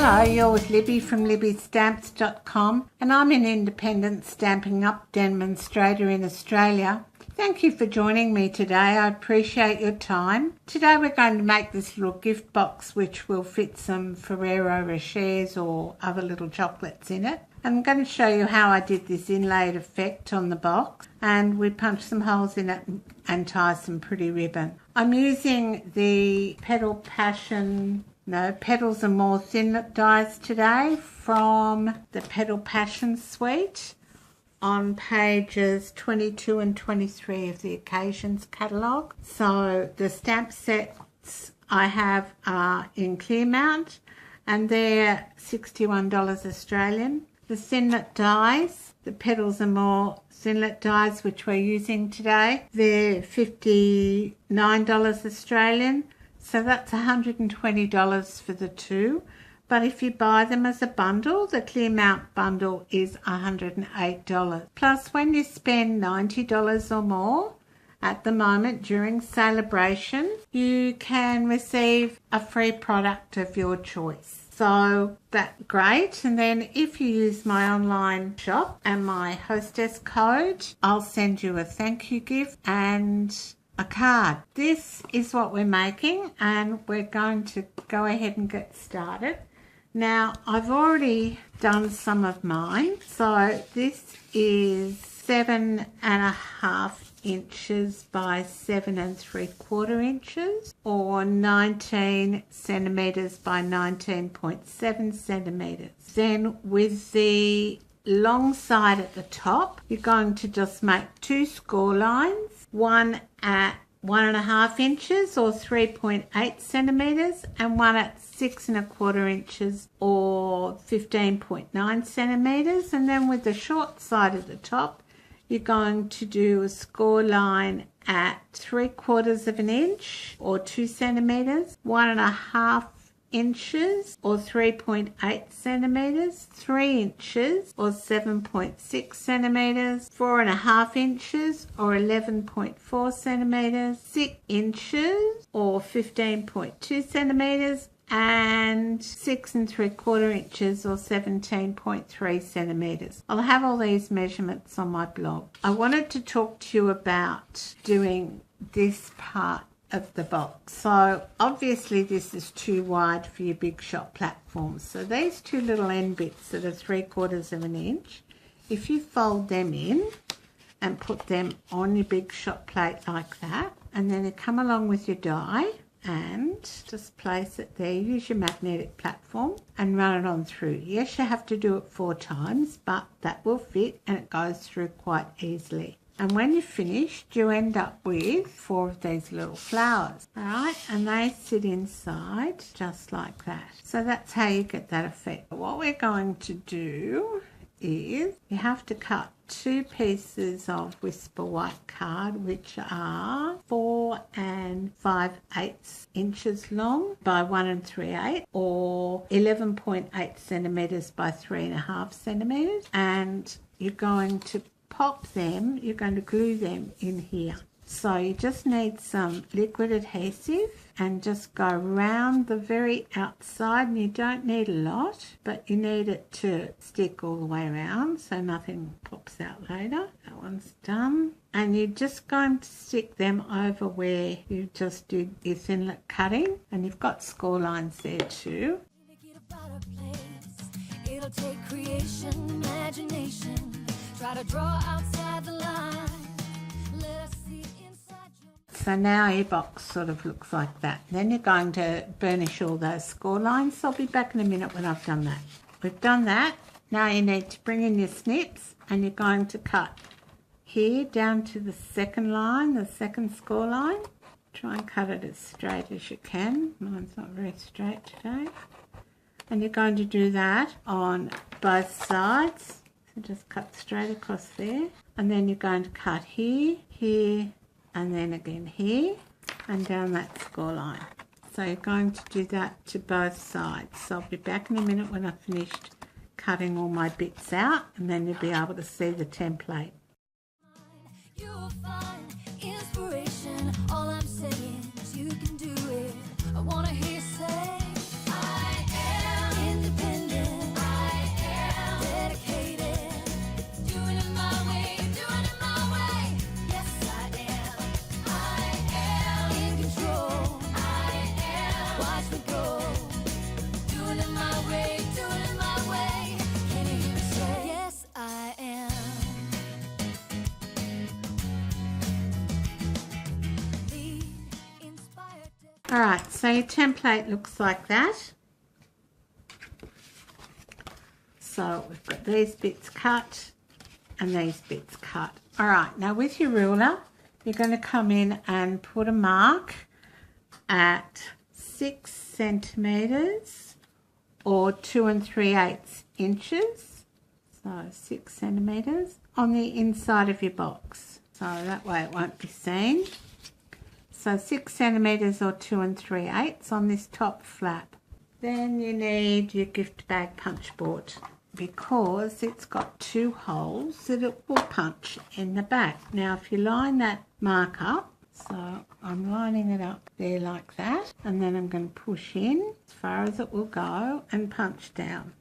Hello, you're with Libby from libbystamps.com and I'm an independent Stampin' Up demonstrator in Australia. Thank you for joining me today. I appreciate your time. Today we're going to make this little gift box which will fit some Ferrero Rochers or other little chocolates in it. I'm going to show you how I did this inlaid effect on the box, and we punched some holes in it and tie some pretty ribbon. I'm using the Petals More Thinlit Dies today from the Petal Passion suite on pages 22 and 23 of the Occasions catalogue. So the stamp sets I have are in clear mount and they're $61 Australian. The Thinlit dies, the Petals More Thinlit dies which we're using today, they're $59 Australian. So that's $120 for the two. But if you buy them as a bundle, the clear mount bundle is $108. Plus, when you spend $90 or more at the moment during celebration, you can receive a free product of your choice. So that's great. And then if you use my online shop and my hostess code, I'll send you a thank you gift and a card. This is what we're making and we're going to go ahead and get started. Now I've already done some of mine. So this is 7.5 inches by 7 3/4 inches or 19 centimeters by 19.7 centimeters. Then with the long side at the top, you're going to just make two score lines, one at 1.5 inches or 3.8 centimeters and one at 6 1/4 inches or 15.9 centimeters. And then with the short side at the top, you're going to do a score line at 3/4 inch or 2 centimeters, 1.5 inches or 3.8 centimeters, 3 inches or 7.6 centimeters, 4.5 inches or 11.4 centimeters, 6 inches or 15.2 centimeters, and 6 3/4 inches or 17.3 centimeters. I'll have all these measurements on my blog. I wanted to talk to you about doing this part of the box. So obviously this is too wide for your big shot platforms. So these two little end bits that are 3/4 inch, if you fold them in and put them on your big shot plate like that, and then you come along with your die and just place it there. Use your magnetic platform and run it on through. Yes, you have to do it 4 times, but that will fit and it goes through quite easily. And when you're finished, you end up with 4 of these little flowers, all right? And they sit inside just like that. So that's how you get that effect. What we're going to do is you have to cut 2 pieces of Whisper White card, which are 4 5/8 inches long by 1 3/8 or 11.8 centimeters by 3.5 centimeters. And you're going to pop them, you're going to glue them in here. So you just need some liquid adhesive and just go around the very outside, and you don't need a lot, but you need it to stick all the way around so nothing pops out later. That one's done. And you're just going to stick them over where you just did your thinlit cutting, and you've got score lines there too. It'll take creation, imagination. Try to draw outside the line. Let us see inside your... So now your box sort of looks like that. Then you're going to burnish all those score lines. So I'll be back in a minute when I've done that. We've done that. Now you need to bring in your snips and you're going to cut here down to the second line, the second score line. Try and cut it as straight as you can. Mine's not very straight today. And you're going to do that on both sides. So just cut straight across there, and then you're going to cut here, here, and then again here, and down that score line. So you're going to do that to both sides. So I'll be back in a minute when I've finished cutting all my bits out, and then you'll be able to see the template. You'll find inspiration. All I'm saying is you can do it. I want to hear you say, I am independent. Alright, so your template looks like that. So we've got these bits cut and these bits cut. Alright, now with your ruler, you're going to come in and put a mark at 6 centimetres or 2 3/8 inches. So 6 centimetres on the inside of your box. So that way it won't be seen. So 6 centimetres or 2 3/8 on this top flap. Then you need your gift bag punch board because it's got 2 holes that it will punch in the back. Now if you line that mark up, so I'm lining it up there like that, and then I'm going to push in as far as it will go and punch down.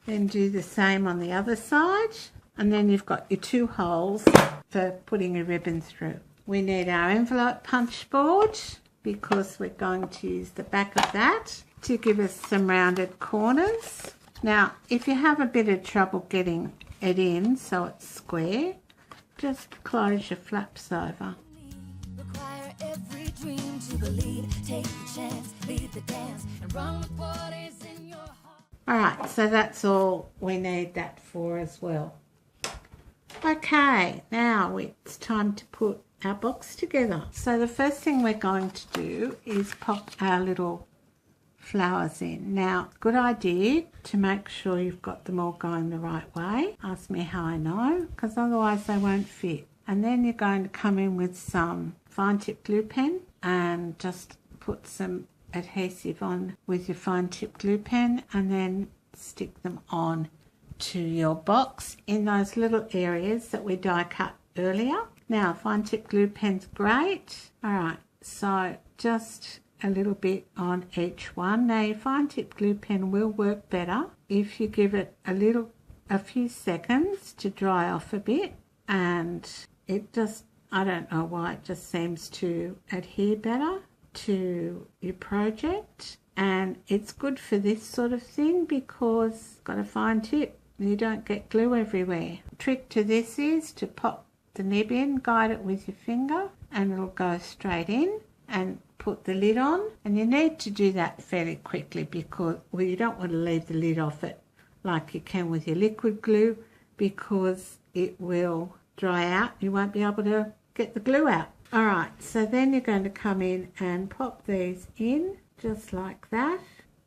Then do the same on the other side, and then you've got your 2 holes for putting your ribbon through. We need our envelope punch board because we're going to use the back of that to give us some rounded corners. Now, if you have a bit of trouble getting it in so it's square, just close your flaps over. Require every dream to believe. Take the chance, lead the dance, and run with what is in your heart. Alright, so that's all we need that for as well. Okay, now it's time to put our box together. So the first thing we're going to do is pop our little flowers in. Now, good idea to make sure you've got them all going the right way. Ask me how I know, because otherwise they won't fit. And then you're going to come in with some fine tip glue pen and just put some adhesive on with your fine tip glue pen and then stick them on to your box in those little areas that we die cut earlier. Now, fine tip glue pen's great. Alright, so just a little bit on each one. Now your fine tip glue pen will work better if you give it a few seconds to dry off a bit, and it just, I don't know why, it just seems to adhere better to your project. And it's good for this sort of thing because it's got a fine tip and you don't get glue everywhere. The trick to this is to pop the nib in, guide it with your finger, and it'll go straight in, and put the lid on. And you need to do that fairly quickly because, well, you don't want to leave the lid off it like you can with your liquid glue because it will dry out. You won't be able to get the glue out. Alright, so then you're going to come in and pop these in just like that,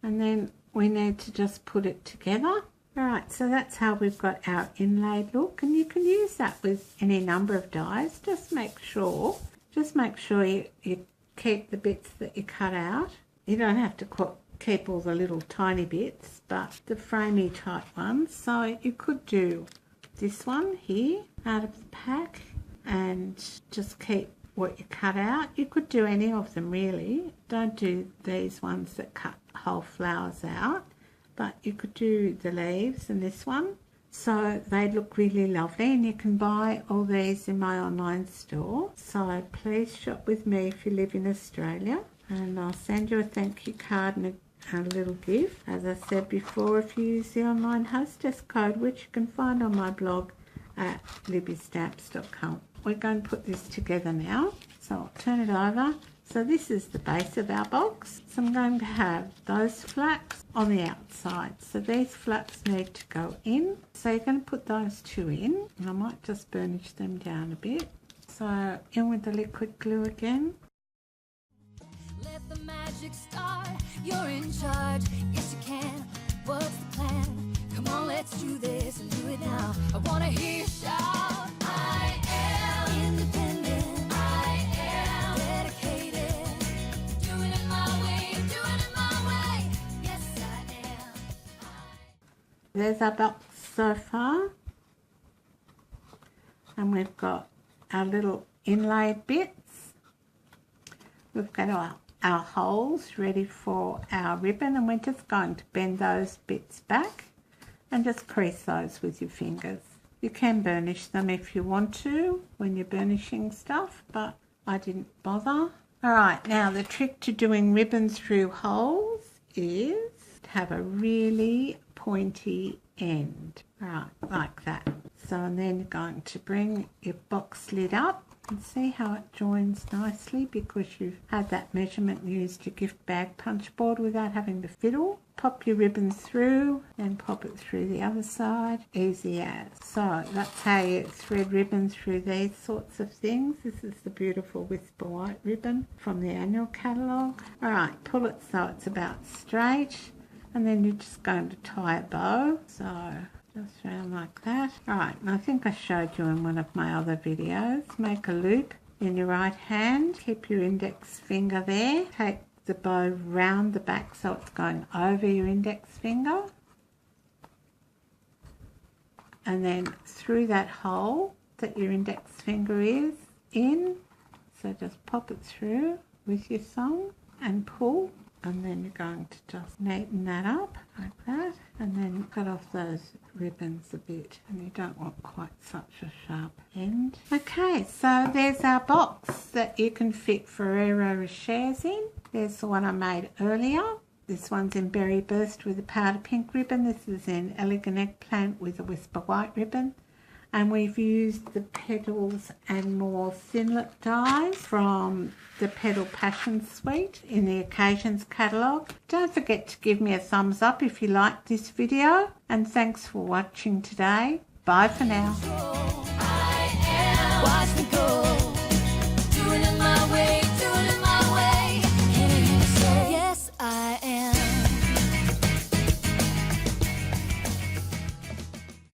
and then we need to just put it together. Alright, so that's how we've got our inlaid look, and you can use that with any number of dies. Just make sure you keep the bits that you cut out. You don't have to keep all the little tiny bits, but the framey type ones. So you could do this one here out of the pack and just keep what you cut out. You could do any of them really. Don't do these ones that cut whole flowers out, but you could do the leaves and this one. So they look really lovely, and you can buy all these in my online store. So please shop with me if you live in Australia, and I'll send you a thank you card and a little gift. As I said before, if you use the online hostess code, which you can find on my blog at libbystamps.com. We're going to put this together now, so I'll turn it over. So this is the base of our box. So I'm going to have those flaps on the outside. So these flaps need to go in. So you're going to put those 2 in, and I might just burnish them down a bit. So in with the liquid glue again. Let the magic start. You're in charge. Yes, you can. What's the plan? Come on, let's do this and do it now. I want to hear you shout. I am independent. I am dedicated. Doing it my way. Doing it my way. Yes, I am. There's our box so far. And we've got our little inlaid bits. We've got our holes ready for our ribbon, and we're just going to bend those bits back and just crease those with your fingers. You can burnish them if you want to when you're burnishing stuff, but I didn't bother. Alright, now the trick to doing ribbon through holes is to have a really pointy end. Alright, like that. So and then you're going to bring your box lid up And see how it joins nicely because you've had that measurement used your gift bag punch board without having to fiddle. Pop your ribbon through and pop it through the other side. Easy as. So that's how you thread ribbon through these sorts of things. This is the beautiful Whisper White ribbon from the annual catalogue. Alright, pull it so it's about straight and then you're just going to tie a bow. So just round like that. Alright, and I think I showed you in one of my other videos. Make a loop in your right hand. Keep your index finger there. Take the bow round the back so it's going over your index finger. And then through that hole that your index finger is in. So just pop it through with your thumb and pull. And then you're going to just neaten that up like that, and then cut off those ribbons a bit, and you don't want quite such a sharp end. Okay, so there's our box that you can fit Ferrero Rochers in. There's the one I made earlier. This one's in Berry Burst with a powder pink ribbon. This is in Elegant Eggplant with a Whisper White ribbon. And we've used the Petals and More Thinlit Dies from the Petal Passion Suite in the Occasions catalogue. Don't forget to give me a thumbs up if you liked this video. And thanks for watching today. Bye for now.